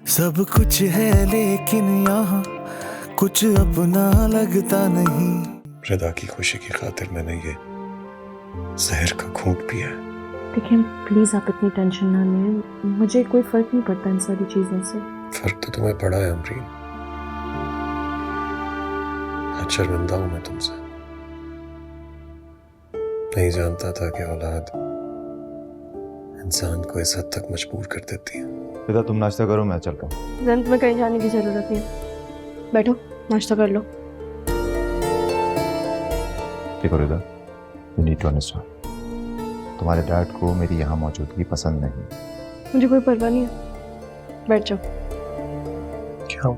सब कुछ है लेकिन यहाँ कुछ अपना लगता नहीं। रदा की खुशी की खातिर मैंने ये जहर का घूंट पिया है। देखिए प्लीज आप इतनी टेंशन ना लें, मुझे कोई फर्क नहीं पड़ता इन सारी चीजों से। फर्क तो तुम्हें पड़ा है अमरीन। आज शर्मिंदा हूं मैं तुमसे। नहीं जानता था कि औलाद इंसान को इस हद तक मजबूर कर देती है। पिता तुम नाश्ता करो, मैं चलता हूँ। जंत में कहीं जाने की जरूरत नहीं, बैठो नाश्ता कर लो। देखो रिदा, यू नीड टू अंडरस्टैंड, तुम्हारे डैड को मेरी यहाँ मौजूदगी पसंद नहीं। मुझे कोई परवाह नहीं है, बैठ जाओ। क्यों?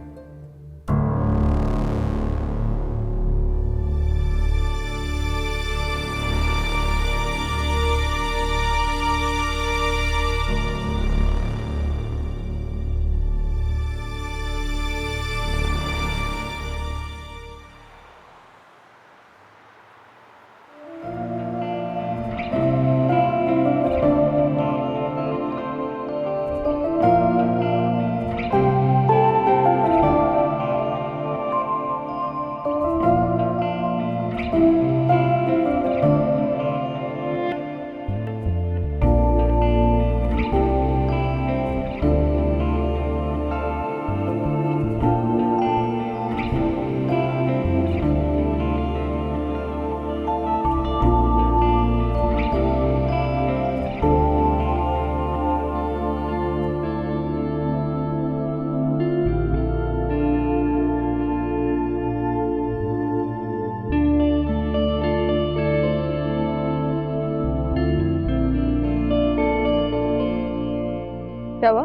क्या हुआ?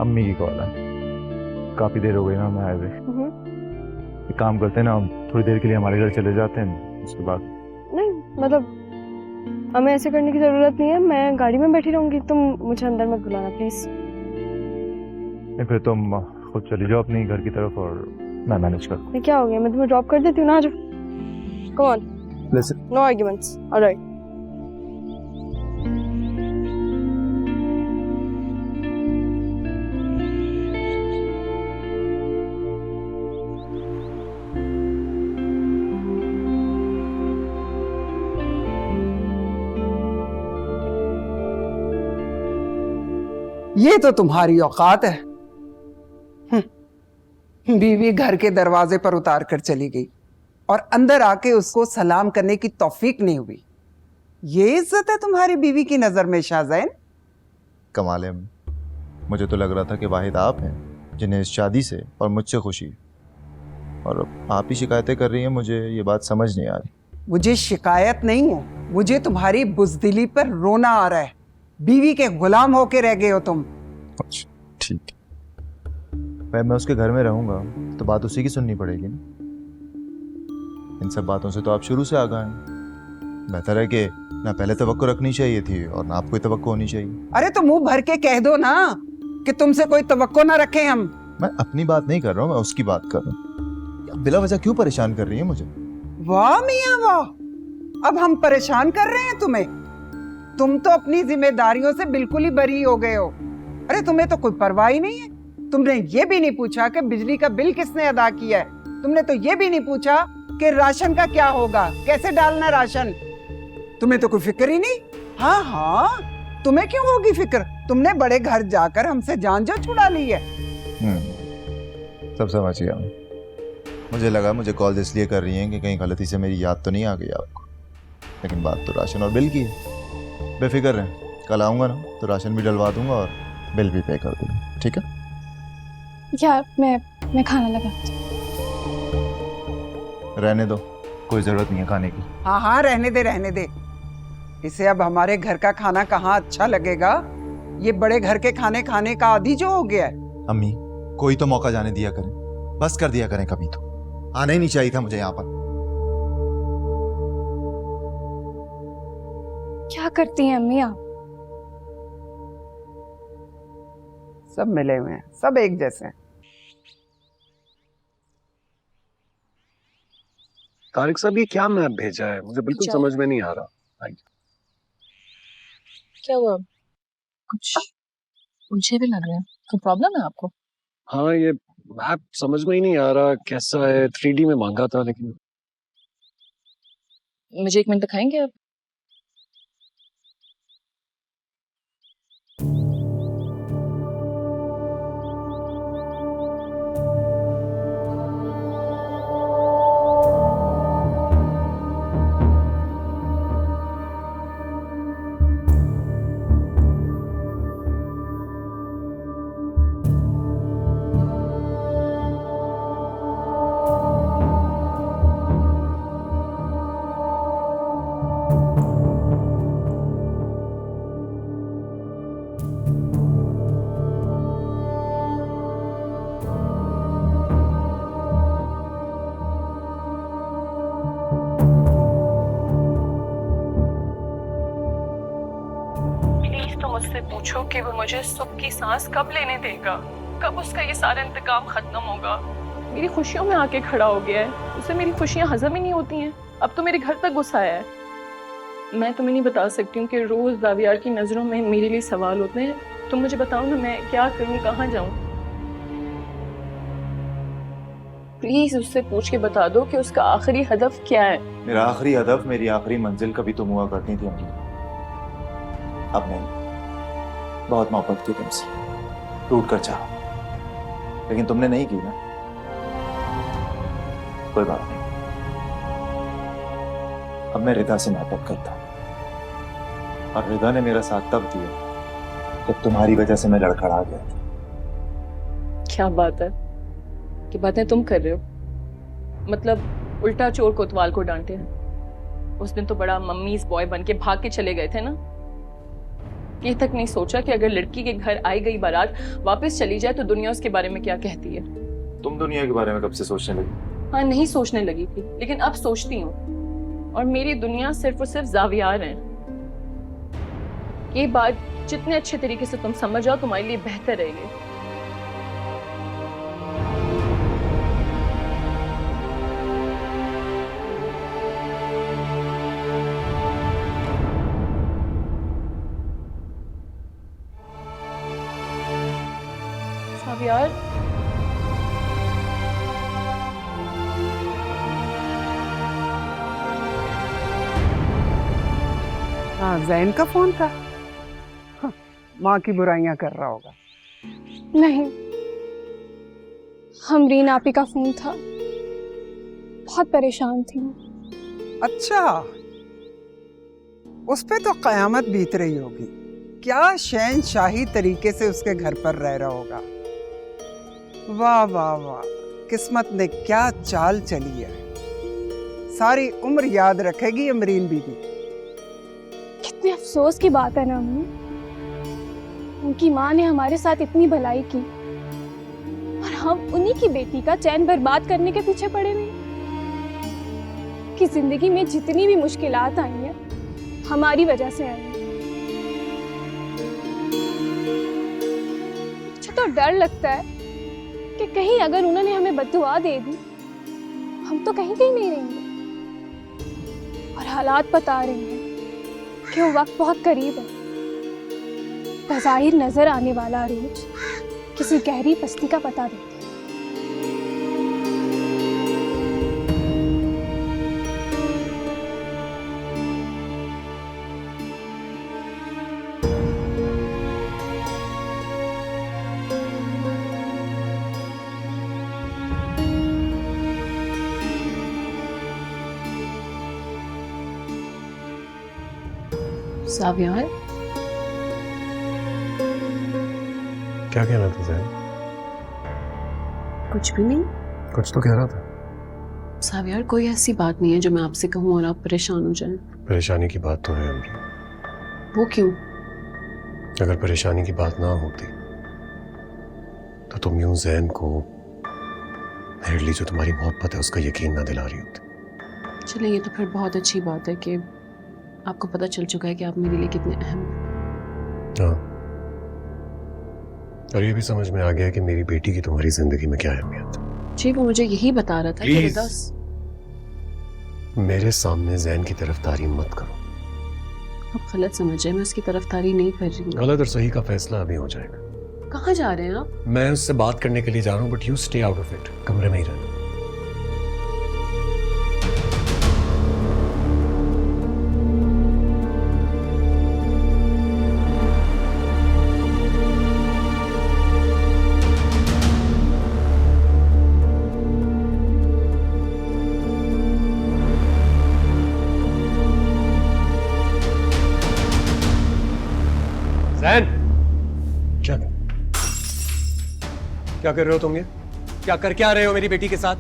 अम्मी की कॉल है, काफी देर हो गई ना मैं आए हुए। एक काम करते हैं ना, हम थोड़ी देर के लिए हमारे घर चले जाते हैं, उसके बाद। नहीं मतलब हमें ऐसे करने की जरूरत नहीं है, मैं गाड़ी में बैठी रहूंगी, तुम मुझे अंदर मत बुलाना प्लीज। नहीं फिर तुम खुद चली जाओ अपनी घर की तरफ और मैं मैनेज कर। नहीं क्या हो गया, मैं तुम्हें ड्रॉप कर देती हूँ ना, आ जाओ। Come on, no arguments, alright. ये तो तुम्हारी औकात है। बीवी घर के दरवाजे पर उतार कर चली गई और अंदर आके उसको सलाम करने की तौफीक नहीं हुई। ये इज्जत है तुम्हारी बीवी की नजर में शाहजैन? कमाल है अम्मी, मुझे तो लग रहा था कि वाहिद आप हैं जिन्हें इस शादी से और मुझसे खुशी है, और अब आप ही शिकायतें कर रही हैं। मुझे ये बात समझ नहीं आ रही। मुझे शिकायत नहीं है, मुझे तुम्हारी बुज़दिली पर रोना आ रहा है। बीवी के गुलाम होके रह गए हो तुम। अच्छा ठीक है, मैं उसके घर में रहूंगा तो बात उसी की सुननी पड़ेगी ना। इन सब बातों से तो आप शुरू से आगाह हैं। बेहतर है कि ना पहले तवक्को रखनी चाहिए थी और ना आपको तवक्को होनी चाहिए। अरे तो मुंह भर के कह दो ना कि तुमसे कोई तवक्को ना रखे हम। मैं अपनी बात नहीं कर रहा हूँ, मैं उसकी बात कर रहा हूँ। बिला वजह क्यों परेशान कर रही है मुझे? वाह मियां वाह, अब हम परेशान कर रहे हैं तुम्हें? तुम तो अपनी जिम्मेदारियों से बिल्कुल ही बरी हो गए हो। अरे तुम्हें तो कोई परवाह ही नहीं है। तुमने ये भी नहीं पूछा कि बिजली का बिल किसने अदा किया है। तुमने तो ये भी नहीं पूछा कि राशन का क्या होगा, कैसे डालना राशन। तुम्हें तो कोई फिक्र ही नहीं। हाँ हाँ, तुम्हें क्यों होगी फिक्र? तुमने बड़े घर जाकर हमसे जान जो छुड़ा ली है। सब समझ गया। मुझे लगा मुझे कॉल इसलिए कर रही हैं कि कहीं गलती से मेरी याद तो नहीं आ गई आपको, लेकिन बात तो राशन और बिल की है। बेफिक्र रहें, कल आऊंगा ना तो राशन भी डलवा दूंगा और बिल भी पे कर दूंगा, ठीक है? यार मैं खाना लगा। रहने दो, कोई जरूरत नहीं है खाने की। हाँ हाँ रहने दे रहने दे। इसे अब हमारे घर का खाना कहाँ अच्छा लगेगा। ये बड़े घर के खाने खाने का आदी जो हो गया है। अम्मी कोई तो मौका जाने दिया करें, बस कर दिया करें। कभी तो आना ही नहीं चाहिए था मुझे यहाँ पर। क्या करती हैं अम्मी आप? सब मिले हुए हैं, सब एक जैसे हैं। तारिक साहब ये क्या मैप भेजा है, मुझे बिल्कुल समझ में नहीं आ रहा। क्या हुआ? कुछ मुझे भी लग रहा है। कोई प्रॉब्लम है आपको? हाँ, ये मैप समझ में ही नहीं आ रहा कैसा है। 3D में मांगा था लेकिन मुझे 1 मिनट दिखाएंगे आप? प्लीज तो मुझसे पूछो कि वो मुझे सुख की सांस कब लेने देगा, कब उसका ये सारा इंतकाम खत्म होगा। मेरी खुशियों में आके खड़ा हो गया है, उसे मेरी खुशियां हजम ही नहीं होती हैं। अब तो मेरे घर तक गुस्सा आया है। मैं तुम्हें नहीं बता सकती हूँ कि रोज जावियार की नजरों में मेरे लिए सवाल होते हैं। तुम मुझे बताओ ना, मैं क्या करूँ, कहाँ जाऊँ? प्लीज उससे पूछ के बता दो कि उसका आखिरी हदफ क्या है। मेरा आखिरी हदफ, मेरी आखिरी मंजिल कभी तुम हुआ करती थी अंजलि। अब नहीं। बहुत मोहब्बत की तुमसे, टूट कर चाहा, लेकिन तुमने नहीं की ना। कोई बात नहीं, अब मैं रिदा से मोहब्बत करता हूं, और रिदा ने मेरा साथ तब दिया जब तुम्हारी वजह से मैं लड़खड़ा गया था। क्या बात है, कि बातें तुम कर रहे हो? मतलब उल्टा चोर कोतवाल को डांटे हैं। उस दिन तो बड़ा मम्मीज बॉय बन के भाग के चले गए थे ना। ये तक नहीं सोचा कि अगर लड़की के घर आई गई बारात वापस चली जाए तो दुनिया उसके बारे में क्या कहती है। तुम दुनिया के बारे में कब से सोचने लगी? हाँ, नहीं सोचने लगी थी, लेकिन अब सोचती हूँ। और मेरी दुनिया सिर्फ और सिर्फ जावियार है। ये बात जितने अच्छे तरीके से तुम समझ जाओ तुम्हारे लिए बेहतर रहेगी। जावियार, हाँ, जैन का फोन था। हाँ, माँ की बुराइयां कर रहा होगा। नहीं, हमरीन आपी का फोन था। बहुत परेशान थी। अच्छा, उस पे तो कयामत बीत रही होगी। क्या शहनशाही तरीके से उसके घर पर रह रहा होगा। वाह वाह वाह, किस्मत ने क्या चाल चली है। सारी उम्र याद रखेगी अमरीन बीबी। कितने अफसोस की बात है ना अम्मी, उनकी माँ ने हमारे साथ इतनी भलाई की और हम उन्हीं की बेटी का चैन बर्बाद करने के पीछे पड़े हुए। कि जिंदगी में जितनी भी मुश्किलात आई हैं हमारी वजह से आई हैं। मुझे तो डर लगता है कि कहीं अगर उन्होंने हमें बद्दुआ दे दी, हम तो कहीं नहीं रहेंगे। और हालात बता रहे हैं कि वो वक्त बहुत करीब है। बज़ाहिर नजर आने वाला अरूज किसी गहरी पस्ती का पता देते हैं। जावियार, क्या कहना था जैन? कुछ भी नहीं। कुछ तो कह रहा था। जावियार, कोई ऐसी बात नहीं है जो मैं आपसे कहूँ और आप परेशान हो जाएं। परेशानी की बात तो है अमरी। वो क्यों? अगर परेशानी की बात ना होती तो तुम यूं जैन को मेरे लिए जो तुम्हारी मोहब्बत है उसका यकीन ना दिला रही होती। चलिए, ये तो फिर बहुत अच्छी बात है कि आपको पता चल चुका है कि आप मेरे लिए कितने अहम हैं। हाँ, और ये भी समझ में आ गया कि मेरी बेटी की तुम्हारी जिंदगी में क्या अहमियत है। जी, वो मुझे यही बता रहा था कि Please. रिदा, मेरे सामने जैन की तरफदारी मत करो। आप गलत समझ रहे हैं, मैं उसकी तरफदारी नहीं कर रही हूँ। गलत और सही का फैसला अभी हो जाएगा। कहाँ जा रहे हैं आप? मैं उससे बात करने के लिए जा रहा हूँ, but you stay out of it. कमरे में ही रहना। जैन, क्या कर रहे हो तुम? ये क्या रहे हो मेरी बेटी के साथ?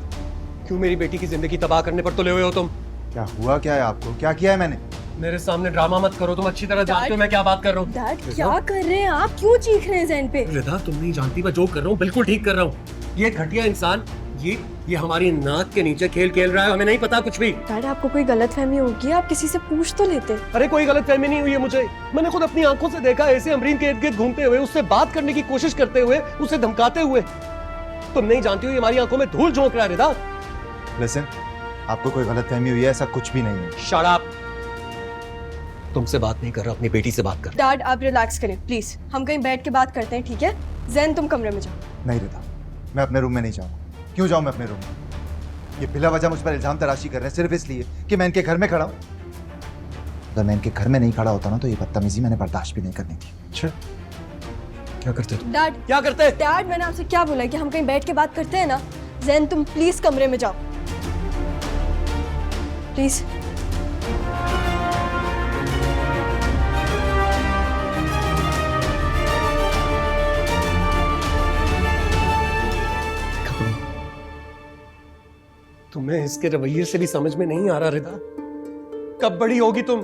क्यों मेरी बेटी की जिंदगी तबाह करने पर तुले हुए हो तुम? क्या हुआ, क्या है आपको, क्या किया है मैंने? मेरे सामने ड्रामा मत करो, तुम अच्छी तरह जानते हो मैं क्या बात कर रहा हूँ। डैड क्या कर रहे हैं आप? क्यों चीख रहे हैं जैन पे? रिदा, तुम नहीं जानती मैं जो कर रहा हूँ बिल्कुल ठीक कर रहा हूँ। ये घटिया इंसान ये हमारी नाक के नीचे खेल रहा है, हमें नहीं पता कुछ भी। डैड आपको कोई गलतफहमी होगी, आप किसी से पूछ तो लेते। अरे कोई गलतफहमी नहीं हुई है मुझे। मैंने खुद अपनी आंखों से देखा ऐसे अमरीन के इर्द गिर्द घूमते हुए, उससे बात करने की कोशिश करते हुए, उसे धमकाते हुए। तुम नहीं जानती हो ये हमारी आंखों में धूल झोंक रहा है रिदा। लिसन, आपको कोई गलतफहमी हुई है, ऐसा कुछ भी नहीं है। Shut up. तुमसे बात नहीं कर रहा, अपनी बेटी से बात कर। डैड आप रिलैक्स करें प्लीज, हम कहीं बैठ के बात करते हैं, ठीक है? जैन तुम कमरे में जाओ। नहीं रिदा, मैं अपने रूम में नहीं जाऊंगा। क्यों जाऊं मैं अपने रूम में? ये बिला वजह मुझ पर इल्जाम तराशी कर रहे हैं सिर्फ इसलिए कि मैं इनके घर में खड़ा हूं। अगर मैं इनके घर में नहीं खड़ा होता ना तो ये बदतमीजी मैंने बर्दाश्त भी नहीं करनी थी। अच्छा, क्या करते तुम? डैड क्या करते? डैड मैंने आपसे क्या बोला है कि हम कहीं बैठ के बात करते हैं ना? जैन तुम प्लीज कमरे में जाओ प्लीज। तुम्हें इसके रवैये से भी समझ में नहीं आ रहा रिदा। कब बड़ी होगी तुम?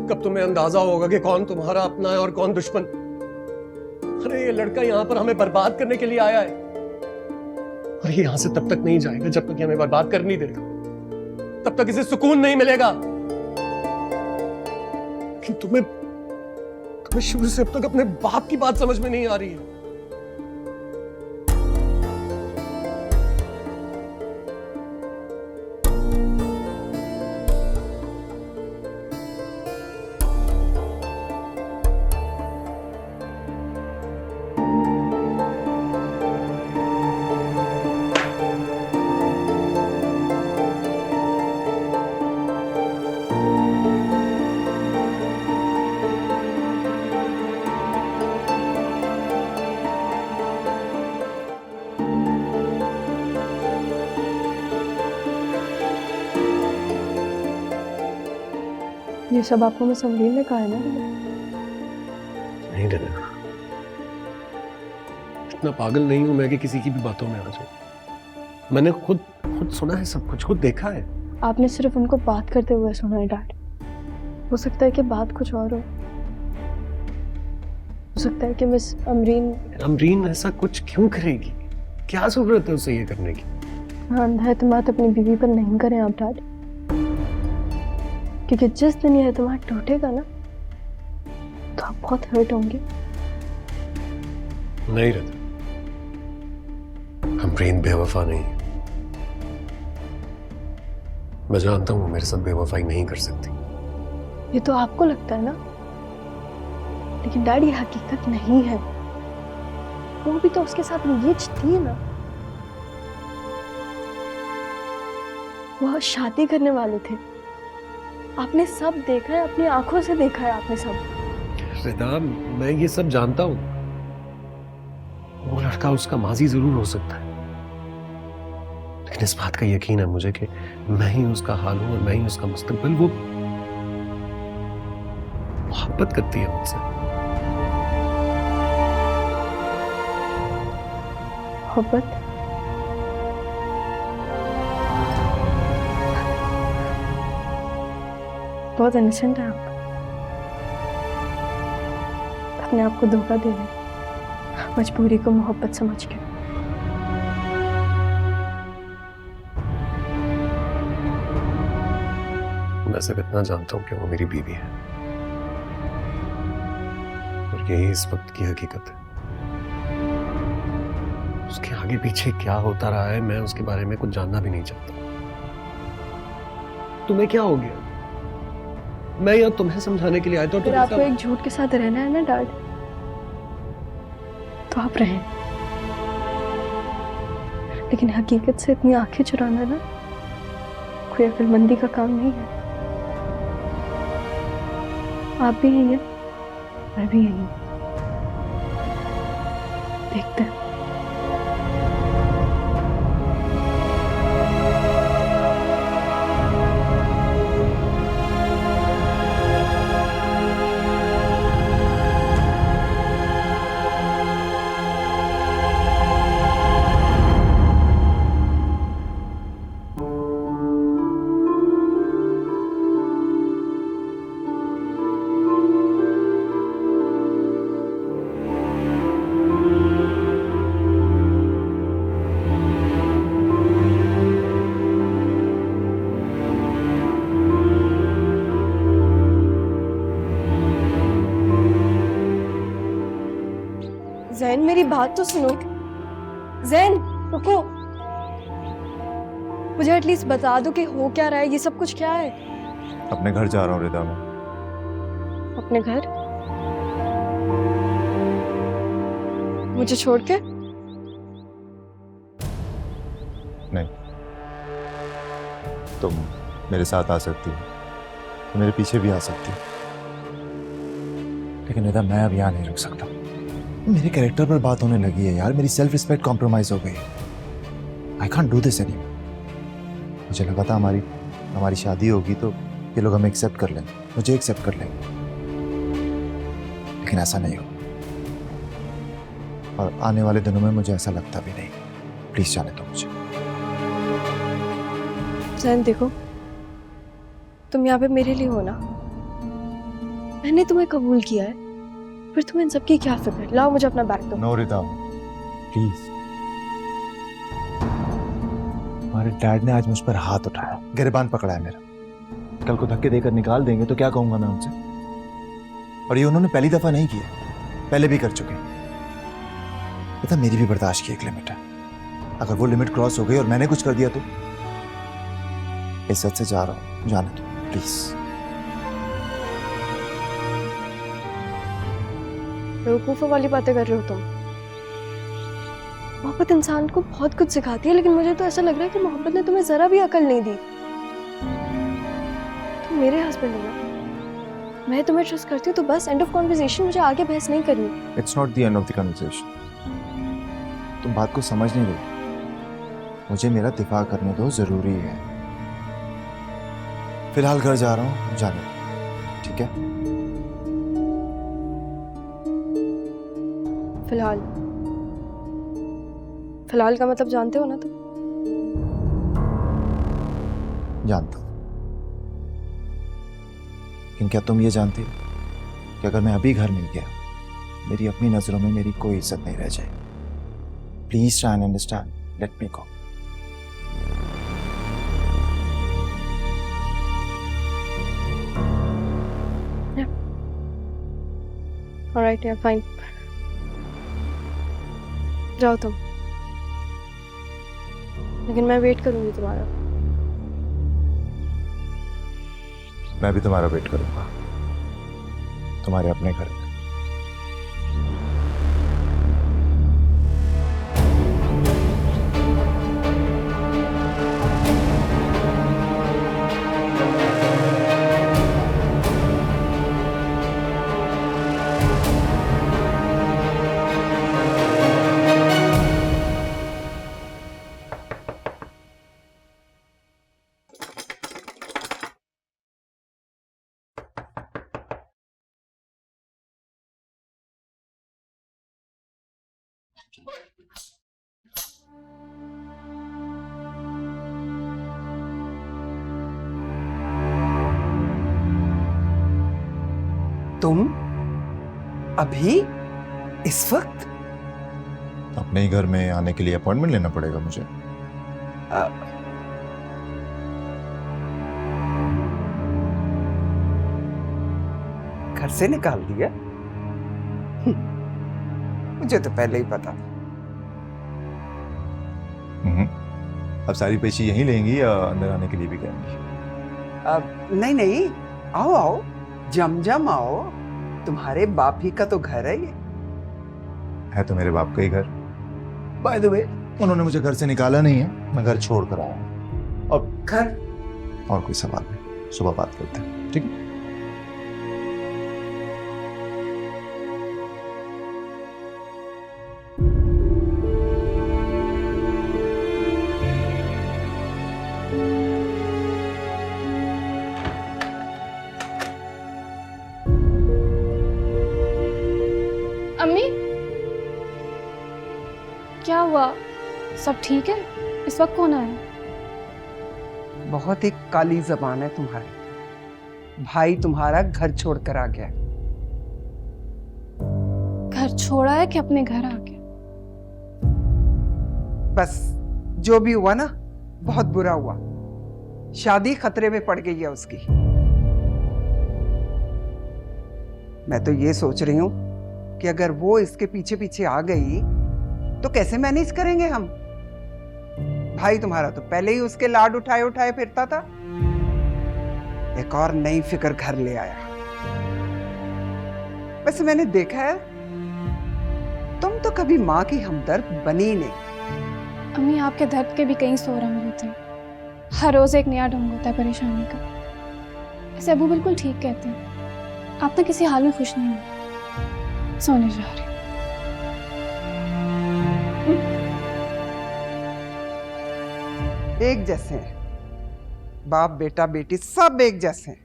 कब तुम्हें अंदाजा होगा कि कौन तुम्हारा अपना है और कौन दुश्मन? अरे ये लड़का यहाँ पर हमें बर्बाद करने के लिए आया है और ये यहाँ से तब तक नहीं जाएगा जब तक ये हमें बर्बाद कर नहीं देगा। तब तक इसे सुकून नहीं मिलेगा। कि तुम्हें शुरू से अब तक अपने बाप की बात समझ में नहीं आ रही है। ये सब आपको मैं समरीन ने कहा है ना? नहीं रिदा, इतना पागल नहीं हूं मैं कि किसी की भी बातों में आ जाऊं। मैंने खुद सुना है सब कुछ, खुद देखा है। आपने सिर्फ उनको बात करते हुए सुना है डैड। हो सकता है कि बात कुछ और हो सकता है कि मिस अमरीन ऐसा कुछ क्यों करेगी? क्या जरूरत है उसे ये करने की? अंधा एतमाद अपनी बीवी पर नहीं करें आप डैड, क्योंकि जिस दिन ये एतमाद टूटेगा ना तो आप बहुत हर्ट होंगे। नहीं रिदा, अमरीन बेवफा नहीं है। मैं जानता हूं मेरे साथ बेवफाई नहीं कर सकती। ये तो आपको लगता है ना, लेकिन डैडी हकीकत नहीं है। वो भी तो उसके साथ रंजीश थी ना। वो शादी करने वाले थे। आपने सब देखा है, अपनी आंखों से देखा है आपने सब। रिदा, मैं ये सब जानता हूं। वो लड़का उसका माजी जरूर हो सकता है, लेकिन इस बात का यकीन है मुझे कि मैं ही उसका हाल हूं और मैं ही उसका मुस्तकबिल। वो मोहब्बत करती है मुझसे। मोहब्बत? बहुत इनोसेंट है आप। अपने आप को धोखा दे रहे, मजबूरी को मोहब्बत समझ के। मैं सिर्फ इतना जानता हूं कि वो मेरी बीवी है और यही इस वक्त की हकीकत है। उसके आगे पीछे क्या होता रहा है मैं उसके बारे में कुछ जानना भी नहीं चाहता। तुम्हें क्या हो गया? मैं यहाँ तुम्हें समझाने के लिए आया था। अगर आपको एक झूठ के साथ रहना है ना डैड, तो आप रहें, लेकिन हकीकत से इतनी आंखें चुराना ना कोई अक्लमंदी का काम नहीं है। आप भी यही है, मैं भी यही हूं। देखते हैं। जैन, मेरी बात तो सुनो। जैन, रुको। मुझे एटलीस्ट बता दो कि हो क्या रहा है, ये सब कुछ क्या है। अपने घर जा रहा हूँ रिदा, मैं। अपने घर? मुझे छोड़ के? नहीं, तुम मेरे साथ आ सकती हो, तुम मेरे पीछे भी आ सकती हो, लेकिन रिदा मैं अब यहाँ नहीं रुक सकता। मेरे कैरेक्टर पर बात होने लगी है यार, मेरी सेल्फ रिस्पेक्ट कॉम्प्रोमाइज हो गई। I can't do this anymore. मुझे लगा था हमारी शादी होगी तो ये लोग हमें एक्सेप्ट कर लेंगे, मुझे एक्सेप्ट कर लेंगे, लेकिन ऐसा नहीं हो। और आने वाले दिनों में मुझे ऐसा लगता भी नहीं। प्लीज जाने दो मुझे। जैन देखो, तुम यहाँ पे मेरे लिए हो ना। मैंने तुम्हें कबूल किया है, फिर तुम्हें इन सबकी क्या फिक्र। लाओ मुझे अपना बैग दो। No Rida, please. हमारे डैड ने आज मुझ पर हाथ उठाया, गिरबान पकड़ा है मेरा। कल को धक्के देकर निकाल देंगे तो क्या कहूंगा मैं उनसे? और ये उन्होंने पहली दफा नहीं किया, पहले भी कर चुके। पता, मेरी भी बर्दाश्त की एक लिमिट है। अगर वो लिमिट क्रॉस हो गई और मैंने कुछ कर दिया तो इज्जत से जा रहा हूं, जाने दो प्लीज। बेवकूफ़ों वाली बातें कर रहे हो तुम। मोहब्बत इंसान को बहुत कुछ सिखाती है, लेकिन मुझे तो ऐसा लग रहा है कि मोहब्बत ने तुम्हें जरा भी अकल नहीं दी। तुम मेरे हस्बैंड हो ना, मैं तुम्हें ट्रस्ट करती हूँ तो बस एंड ऑफ कॉन्वर्सेशन। मुझे आगे बहस नहीं करनी। It's not the end of the conversation. तुम बात को समझ नहीं रही। मुझे मेरा दिफा करने दो, जरूरी है। फिलहाल घर जा रहा हूँ, जाने दो, ठीक है? फिलहाल? फिलहाल का मतलब जानते हो ना तुम? जानता हूं, लेकिन क्या तुम ये जानती हो कि अगर मैं अभी घर नहीं गया, मेरी अपनी नजरों में मेरी कोई इज्जत नहीं रह जाएगी? Please try and understand, let me go. Alright, या फाइन। जाओ तुम, लेकिन मैं वेट करूंगी तुम्हारा। मैं भी तुम्हारा वेट करूंगा, तुम्हारे अपने घर में। तुम अभी इस वक्त? अपने ही घर में आने के लिए अपॉइंटमेंट लेना पड़ेगा मुझे। घर से निकाल दिया? मुझे तो पहले ही पता था। अब सारी पेशी यहीं लेंगी या अंदर आने के लिए भी कहेंगी? नहीं नहीं, आओ आओ, जम जम आओ। तुम्हारे बाप ही का तो घर है ये। है तो मेरे बाप का ही घर। बाय द वे उन्होंने मुझे घर से निकाला नहीं है, मैं घर छोड़ कर आया हूँ। अब घर? और कोई सवाल नहीं, सुबह बात करते हैं, ठीक है? अम्मी, क्या हुआ? सब ठीक है? इस वक्त कौन आया? बहुत ही काली जबान है तुम्हारी। भाई तुम्हारा घर छोड़कर आ गया। घर छोड़ा है कि अपने घर आ गया? बस जो भी हुआ ना, बहुत बुरा हुआ। शादी खतरे में पड़ गई है उसकी। मैं तो ये सोच रही हूं कि अगर वो इसके पीछे पीछे आ गई तो कैसे मैनेज करेंगे हम। भाई तुम्हारा तो पहले ही उसके लाड उठाए उठाए फिरता था, एक और नई फिक्र घर ले आया। वैसे मैंने देखा है तुम तो कभी माँ की हमदर्द बनी नहीं। अम्मी, आपके दर्द के भी कई सौ रंग होते हैं। हर रोज एक नया ढंग होता है परेशानी का। ऐसे अबू बिल्कुल ठीक कहते हैं, आप ना किसी हाल में खुश नहीं हो। सोने जा रही हूँ। एक जैसे हैं, बाप बेटा बेटी सब एक जैसे हैं।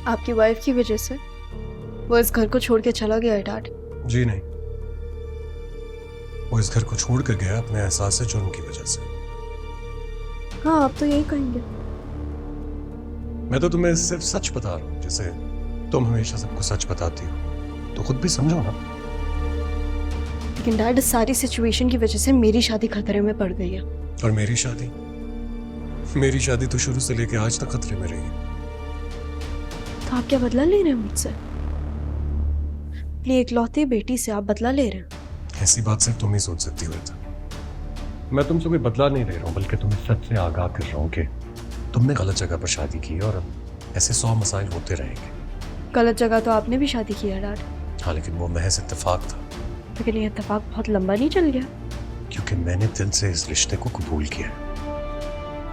आपकी वाइफ की वजह से वो इस घर को छोड़ के चला गया है डैड। जी नहीं, वो इस घर को छोड़ कर गया अपने एहसास से जुर्म की वजह से। हाँ, आप तो यही कहेंगे। मैं तो तुम्हें सिर्फ सच बता रहा हूँ, जैसे तुम हमेशा सबको सच बताती हो, तो खुद भी समझो ना। लेकिन डैड, इस सारी सिचुएशन की वजह से मेरी शादी खतरे में पड़ गई है। और मेरी शादी तो शुरू से लेके आज तक खतरे में रही है। तो आप क्या बदला ले रहे हैं मुझसे? अपनी इकलौती बेटी से आप बदला ले रहे हैं? ऐसी बात सिर्फ तुम ही सोच सकती हो रिता। मैं तुमसे कोई बदला नहीं ले रहा हूँ, बल्कि तुम्हें सच से आगाह कर रहा हूँ कि तुमने गलत जगह पर शादी की है और अब ऐसे 100 मसाइल होते रहेंगे। गलत जगह तो आपने भी शादी की है डैड। हाँ, लेकिन वो महज इत्तेफाक था। लेकिन ये इत्तेफाक बहुत लंबा नहीं चल गया। क्योंकि मैंने दिल से इस रिश्ते को कबूल किया है,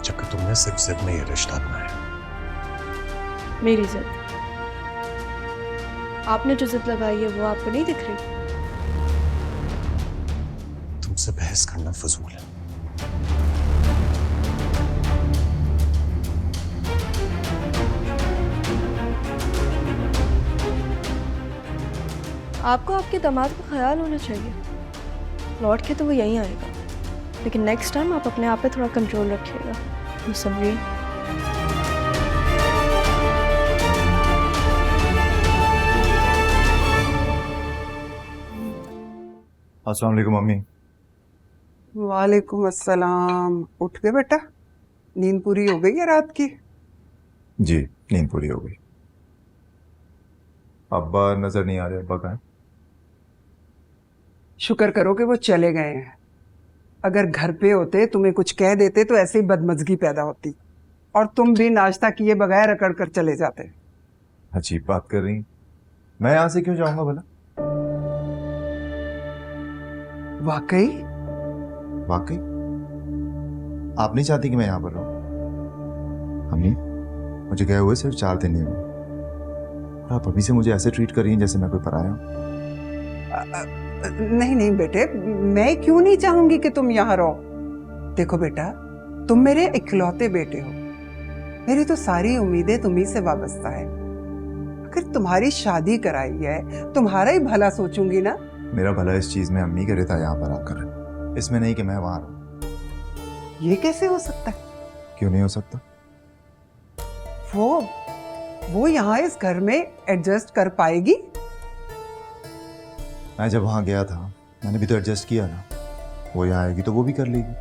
जबकि तुमने सिर्फ जिद में ये रिश्ता अपनाया। मेरी जिद? आपने जो जिद लगाई है वो आपको नहीं दिख रही? तुमसे बहस करना फजूल है। आपको आपके दामाद का ख्याल होना चाहिए। लौट के तो वो यहीं आएगा, लेकिन नेक्स्ट टाइम आप अपने आप पे थोड़ा कंट्रोल रखिएगा। यू समझिए? अस्सलाम वालेकुम मम्मी। वालेकुम अस्सलाम। उठ गए बेटा? नींद पूरी हो गई है रात की? जी, नींद पूरी हो गई। अब्बा नजर नहीं आ रहे, अब्बा कहाँ हैं? शुक्र करो कि वो चले गए हैं। अगर घर पे होते तुम्हें कुछ कह देते तो ऐसे ही बदमजगी पैदा होती और तुम भी नाश्ता किए बगैर अकड़ कर चले जाते। अजीब बात कर रही हैं। मैं यहाँ से क्यों जाऊंगा भला? वाकई? वाकई आप नहीं चाहती कि मैं यहाँ पर रहूं? अम्मी, मुझे गए हुए सिर्फ 4 दिन ही हुए और आप अभी से मुझे ऐसे ट्रीट कर रही हैं जैसे मैं कोई पराया हूं। नहीं नहीं बेटे, मैं क्यों नहीं चाहूंगी कि तुम यहाँ रहो। देखो बेटा, तुम मेरे इकलौते बेटे हो। मेरी तो सारी उम्मीदें तुम्ही से वाबस्ता है। अगर तुम्हारी शादी कराई है, तुम्हारा ही भला सोचूंगी ना। मेरा भला इस चीज में अम्मी करे था यहाँ पर आकर, इसमें नहीं कि मैं वहां रहूं। ये कैसे हो सकता है? क्यों नहीं हो सकता? वो यहाँ इस घर में एडजस्ट कर पाएगी? मैं जब वहां गया था मैंने भी तो एडजस्ट किया ना। वो यहाँ आएगी तो वो भी कर लेगी।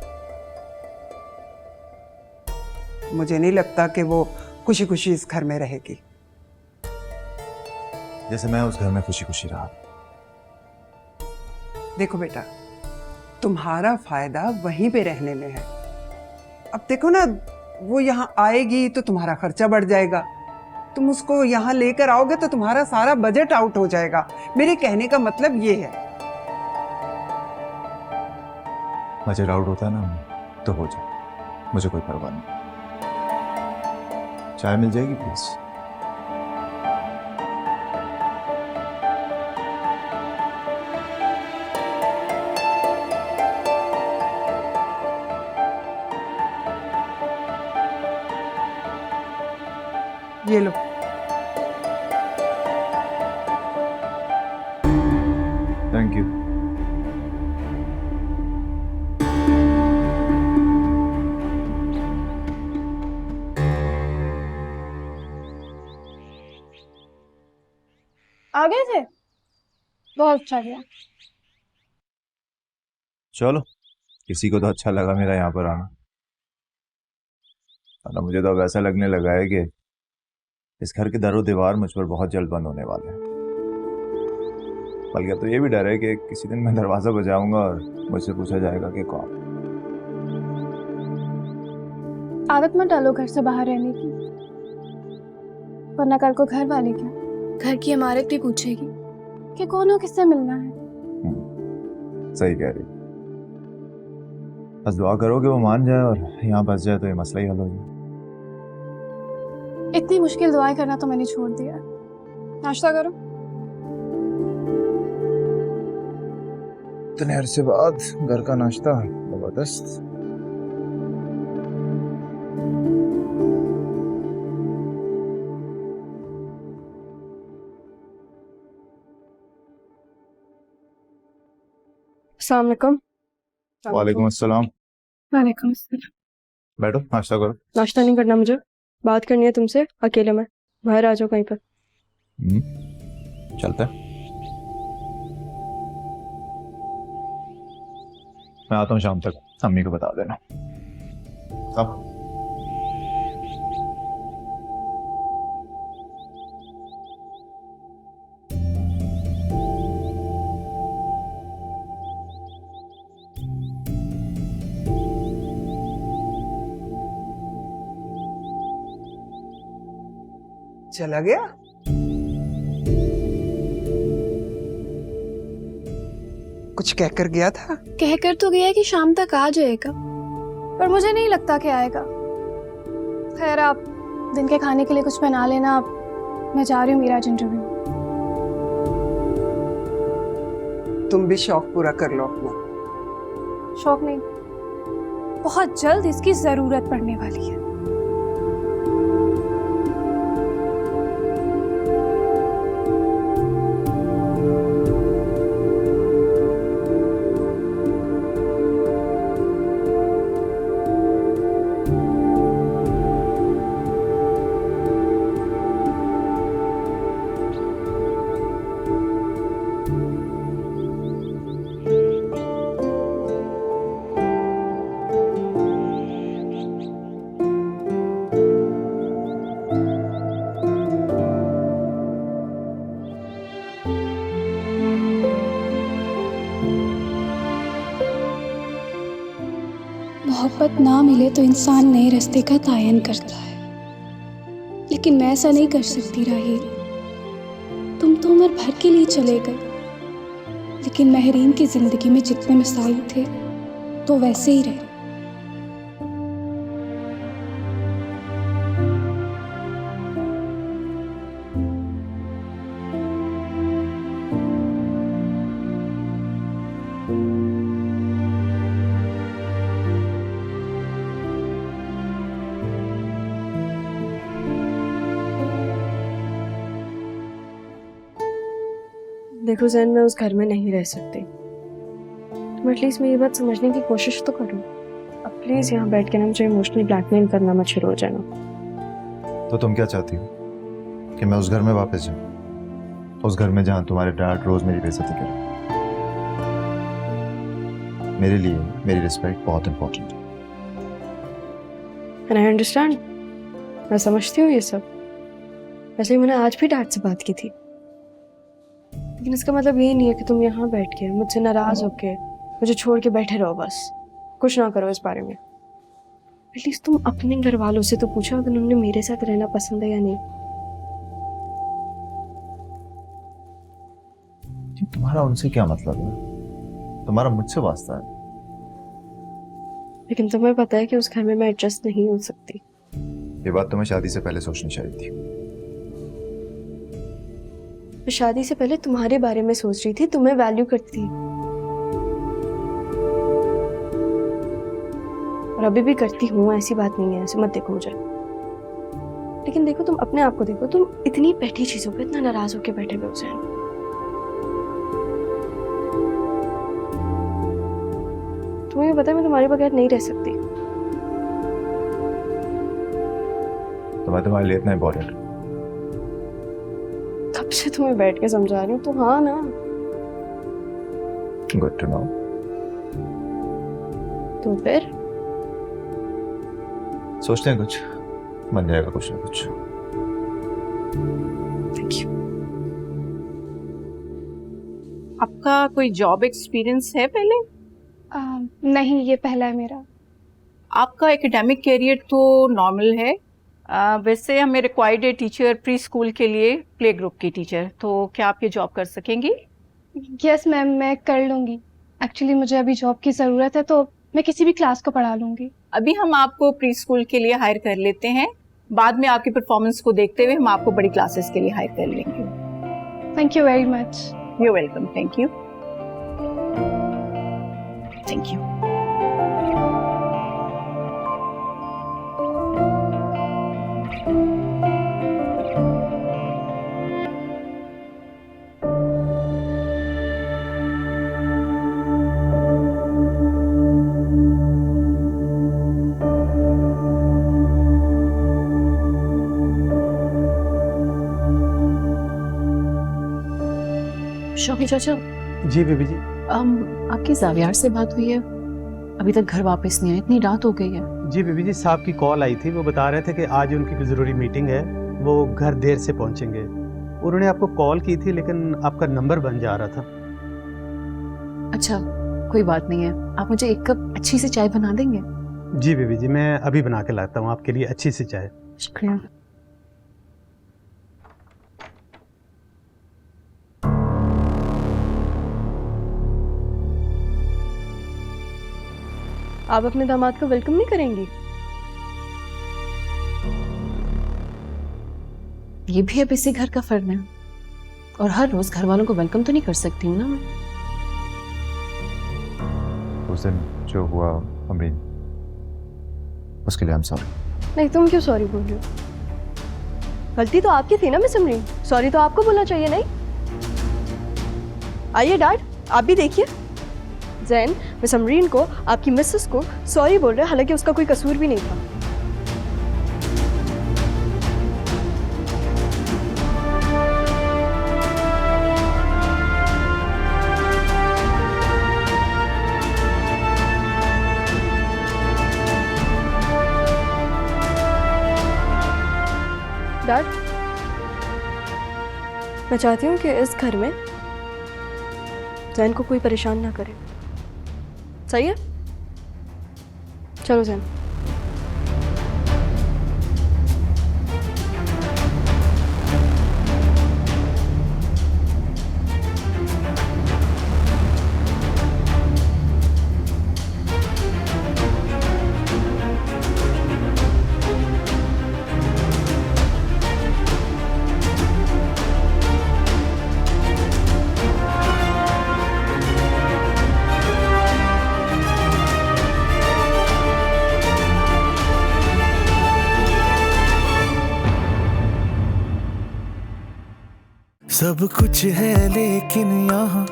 मुझे नहीं लगता कि वो खुशी खुशी इस घर में रहेगी। जैसे मैं उस घर में खुशी खुशी रहा, देखो बेटा, तुम्हारा फायदा वहीं पे रहने में है। अब देखो ना, वो यहाँ आएगी तो तुम्हारा खर्चा बढ़ जाएगा, तुम उसको यहाँ लेकर आओगे तो तुम्हारा सारा बजट आउट हो जाएगा। मेरे कहने का मतलब ये है। बजट आउट होता है ना तो हो जाए, मुझे कोई परवाह नहीं। चाय मिल जाएगी प्लीज? ये लो। Thank you. आ गए थे? बहुत अच्छा गया। चलो, किसी को तो अच्छा लगा मेरा यहाँ पर आना, वरना मुझे तो अब ऐसा लगने लगा है कि इस घर के दरो दीवार मुझ पर बहुत जल्द बंद होने वाले हैं। बल्कि अब तो ये भी डर है कि किसी दिन मैं दरवाजा बजाऊंगा और मुझसे पूछा जाएगा कि कौन। आदत मत डालो घर से बाहर रहने की, वरना कल को घर वाले क्या, घर की इमारत भी पूछेगी कि कौन हो, किससे मिलना है। सही कह रही। बस दुआ करो कि वो मान जाए और यहाँ बस जाए तो ये मसला ही हल हो जाए। इतनी मुश्किल दुआएं करना तो मैंने छोड़ दिया। नाश्ता करो। इतने अरसे बाद घर का नाश्ता, जबरदस्त। अस्सलाम वालेकुम। वालेकुम अस्सलाम। वालेकुम अस्सलाम। बैठो, नाश्ता करो। नाश्ता नहीं करना मुझे, बात करनी है तुमसे अकेले में। बाहर आ जाओ कहीं पर। चलते हैं। मैं आता हूँ शाम तक, अम्मी को बता देना। अब चला गया? कुछ कहकर गया था? कहकर तो गया कि शाम तक आ जाएगा, पर मुझे नहीं लगता कि आएगा। खैर, आप दिन के खाने के लिए कुछ बना लेना। मैं जा रही हूँ मीराज इंटरव्यू। तुम भी शौक पूरा कर लो अपना। शौक नहीं, बहुत जल्द इसकी जरूरत पड़ने वाली है। मोहब्बत ना मिले तो इंसान नए रास्ते का तयन करता है, लेकिन मैं ऐसा नहीं कर सकती राहील। तुम तो उम्र भर के लिए चले गए, लेकिन महरीन की जिंदगी में जितने मसाइल थे तो वैसे ही रहे। देखो जैन, मैं उस घर में नहीं रह सकती। तुम एटलीस्ट मेरी बात समझने की कोशिश तो करो। अब प्लीज यहाँ बैठ के ना मुझे इमोशनली ब्लैकमेल करना मत शुरू हो जाना। तो तुम क्या चाहती हो कि मैं उस घर में वापस जाऊं, उस घर में जहां तुम्हारे डैड रोज मेरी बेइज्जती करें? मेरे लिए मेरी रिस्पेक्ट बहुत इंपॉर्टेंट है। एंड आई अंडरस्टैंड, मैं समझती हूँ ये सब। वैसे ही मैंने आज भी डैड से बात की थी। लेकिन इसका मतलब ये नहीं है कि तुम यहाँ बैठ के मुझसे नाराज होके मुझे छोड़ के बैठे रहो, बस कुछ ना करो इस बारे में। एटलीस्ट तुम अपने घर वालों से तो पूछो अगर उन्हें मेरे साथ रहना पसंद है या नहीं। तुम्हारा उनसे क्या मतलब है? तुम्हारा मुझसे वास्ता है। लेकिन तुम्हें पता है कि उस घर में मैं एडजस्ट नहीं हो सकती। ये बात तुम्हें शादी से पहले सोचनी चाहिए थी। मैं शादी से पहले तुम्हारे बारे में सोच रही थी, तुम्हें वैल्यू करती थी और अभी भी करती हूँ, ऐसी बात नहीं है, ऐसे मत देखो मुझे। लेकिन देखो तुम अपने आप को देखो, तुम इतनी बैठी चीजों पे इतना नाराज होकर बैठे हुए हो ज़ैन। तुम्हें पता है मैं तुम्हारे बगैर नहीं रह सकती। तो मैं तुम्हारे लिए इतना इम्पोर्टेंट? कब से तुम्हें बैठ के समझा रही हूँ, तो हाँ ना। Good to know. तो फिर सोचते हैं कुछ बन जाएगा, कुछ ना कुछ। Thank you. आपका कोई जॉब एक्सपीरियंस है पहले? नहीं, ये पहला है मेरा। आपका एकेडमिक कैरियर तो नॉर्मल है। वैसे हमें रिक्वायर्ड है टीचर प्री स्कूल के लिए, प्ले ग्रुप की टीचर। तो क्या आप ये जॉब कर सकेंगी? यस मैम, मैं कर लूँगी। एक्चुअली मुझे अभी जॉब की ज़रूरत है, तो मैं किसी भी क्लास को पढ़ा लूँगी। अभी हम आपको प्री स्कूल के लिए हायर कर लेते हैं, बाद में आपकी परफॉर्मेंस को देखते हुए हम आपको बड़ी क्लासेस के लिए हायर कर लेंगे। Thank you very much. You welcome. Thank you. Thank you. Shauki चाचा, जी बीबी जी। आपकी जावियार से बात हुई है? अभी तक घर वापस नहीं आए, इतनी रात हो गई है। जी बीबी जी, साहब की कॉल आई थी। वो बता रहे थे कि आज उनकी कोई ज़रूरी मीटिंग है, वो घर देर से पहुंचेंगे। उन्होंने आपको कॉल की थी लेकिन आपका नंबर बन जा रहा था। अच्छा, कोई बात नहीं है। आप मुझे एक कप अच्छी सी चाय बना देंगे? जी बीबी जी, मैं अभी बना के लाता हूँ आपके लिए अच्छी सी चाय। शुक्रिया। आप अपने दामाद को वेलकम नहीं करेंगी? ये भी अब इसी घर का फर्ज है, और हर रोज घर वालों को वेलकम तो नहीं कर सकती हूँ ना मैं। उस दिन जो हुआ अमीन, उसके लिए I'm sorry। नहीं, तुम क्यों सॉरी बोल रही हो? गलती तो आपकी थी ना मिस अमरीन, सॉरी तो आपको बोलना चाहिए नहीं? आइए डैड, आप भी देखिए। ज़ैन मिस अमरीन को, आपकी मिसेस को सॉरी बोल रहे हैं, हालांकि उसका कोई कसूर भी नहीं था। डैड, मैं चाहती हूँ कि इस घर में ज़ैन को कोई परेशान ना करे। सही है? चलो ज़ैन। सब कुछ है लेकिन यहाँ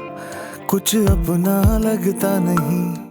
कुछ अपना लगता नहीं।